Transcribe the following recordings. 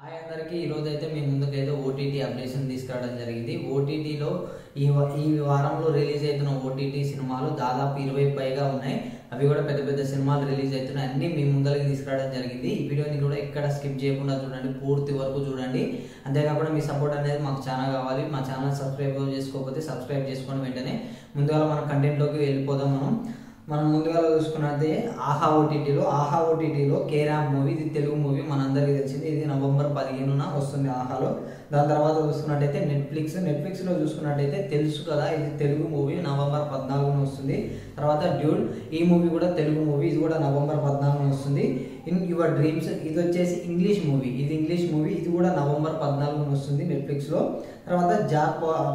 Hi అందరికీ ఈరోజు అయితే మీ ముందుకైతే ఓటీటీ అప్డేషన్ తీసుకురావడం జరిగింది. ఓటీటీలో ఈ వారంలో రిలీజ్ అవుతున్న ఓటీటీ సినిమాలు దాదాపు 20 పైగా ఉన్నాయి. అవి కూడా పెద్ద పెద్ద సినిమాలు రిలీజ్ అవుతున్నాయి. అన్ని మీ ముందరికి తీసుకురావడం జరిగింది. ఈ వీడియోని కూడా ఎక్కడ స్కిప్ చేయకుండా చూడండి, పూర్తి వరకు చూడండి. అంతేకాకుండా మీ సపోర్ట్ అనేది మాకు చాలా కావాలి. మా ఛానల్ సబ్స్క్రైబ్ చేసుకోకపోతే సబ్స్క్రైబ్ చేసుకొని వెంటనే ముందుగా మన కంటెంట్లోకి వెళ్ళిపోదాం. మనం ముందుగా చూసుకున్నది ఆహా ఓటీటీలో కేరామ్ మూవీ. ఇది తెలుగు మూవీ, మనందరికీ తెలిసింది. ఇది నవంబర్ 15న వస్తుంది ఆహాలో. దాని తర్వాత చూసుకున్నట్టయితే నెట్ఫ్లిక్స్లో చూసుకున్నట్టయితే తెలుసు కదా, ఇది తెలుగు మూవీ, నవంబర్ 14న వస్తుంది. తర్వాత డ్యూడ్, ఈ మూవీ కూడా తెలుగు మూవీ, ఇది కూడా నవంబర్ 14న వస్తుంది. ఇన్ యువర్ డ్రీమ్స్, ఇది వచ్చేసి ఇంగ్లీష్ మూవీ, ఇది కూడా నవంబర్ 14న వస్తుంది నెట్ఫ్లిక్స్లో. తర్వాత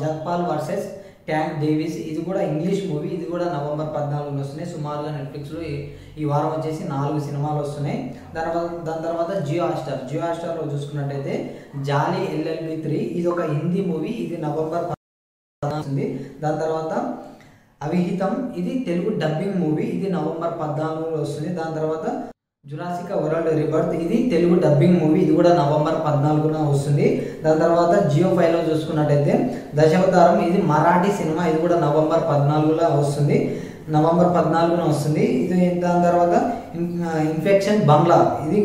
జాక్పాల్ వర్సెస్ ట్యాంక్ డేవిస్, ఇది కూడా ఇంగ్లీష్ మూవీ, ఇది కూడా నవంబర్ 14న వస్తున్నాయి. సుమారుగా నెట్ఫ్లిక్స్లో ఈ వారం వచ్చేసి 4 సినిమాలు వస్తున్నాయి. దాని తర్వాత జియో హాట్‌స్టార్లో చూసుకున్నట్టయితే జాలీ LLB 3, ఇది ఒక హిందీ మూవీ, ఇది నవంబర్ 14న వస్తుంది. దాని తర్వాత అవిహితం, ఇది తెలుగు డబ్బింగ్ మూవీ, ఇది నవంబర్ 14న వస్తుంది. దాని తర్వాత జురాసిక్ వరల్డ్ రిబర్త్, ఇది తెలుగు డబ్బింగ్ మూవీ, ఇది కూడా నవంబర్ 14న వస్తుంది. దాని తర్వాత జియో 5లో చూసుకున్నట్టయితే దశావతారం, ఇది మరాఠీ సినిమా, ఇది కూడా నవంబర్ 14న వస్తుంది. ఇది దాని తర్వాత ఇన్ఫెక్షన్ బంగ్లా, ఇది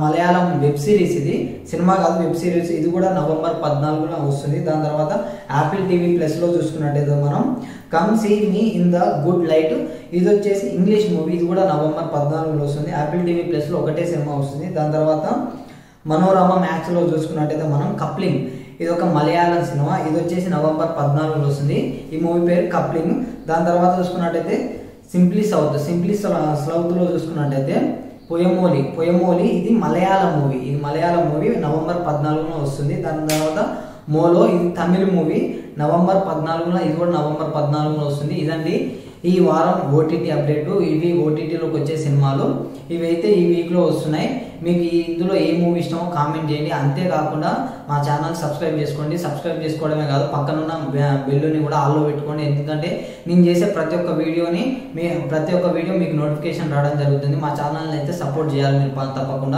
మలయాళం వెబ్ సిరీస్, ఇది సినిమా కాదు వెబ్ సిరీస్, ఇది కూడా నవంబర్ 14న వస్తుంది. దాని తర్వాత యాపిల్ టీవీ ప్లస్లో చూసుకున్నట్టయితే మనం come see me in the good light, ఇది వచ్చేసి ఇంగ్లీష్ మూవీ, ఇది కూడా నవంబర్ 14న వస్తుంది. యాపిల్ టీవీ ప్లస్లో ఒకటే సినిమా వస్తుంది. దాని తర్వాత మనోరమ మ్యాక్స్లో చూసుకున్నట్టయితే మనం కప్లింగ్, ఇది ఒక మలయాళం సినిమా, ఇది వచ్చేసి నవంబర్ 14న వస్తుంది. ఈ మూవీ పేరు కప్లింగ్. దాని తర్వాత చూసుకున్నట్టయితే సింప్లీ సౌత్లో చూసుకున్నట్టయితే పొయమోలి, ఇది మలయాళం మూవీ, నవంబర్ 14న వస్తుంది. దాని తర్వాత మోలో, ఇది తమిళ మూవీ, నవంబర్ 14న, ఇది కూడా నవంబర్ 14న వస్తుంది. ఇదండి ఈ వారం ఓటీటీ అప్డేట్. ఇవి ఓటీటీలోకి వచ్చే సినిమాలు, ఇవైతే ఈ వీక్లో వస్తున్నాయి. మీకు ఇందులో ఏ మూవీ ఇష్టమో కామెంట్ చేయండి. అంతేకాకుండా మా ఛానల్ సబ్స్క్రైబ్ చేసుకోండి. సబ్స్క్రైబ్ చేసుకోవడమే కాదు, పక్కనున్న బెల్లుని కూడా ఆల్లో పెట్టుకోండి. ఎందుకంటే నేను చేసే ప్రతి ఒక్క వీడియో మీకు నోటిఫికేషన్ రావడం జరుగుతుంది. మా ఛానల్ని అయితే సపోర్ట్ చేయాలి మీరు తప్పకుండా.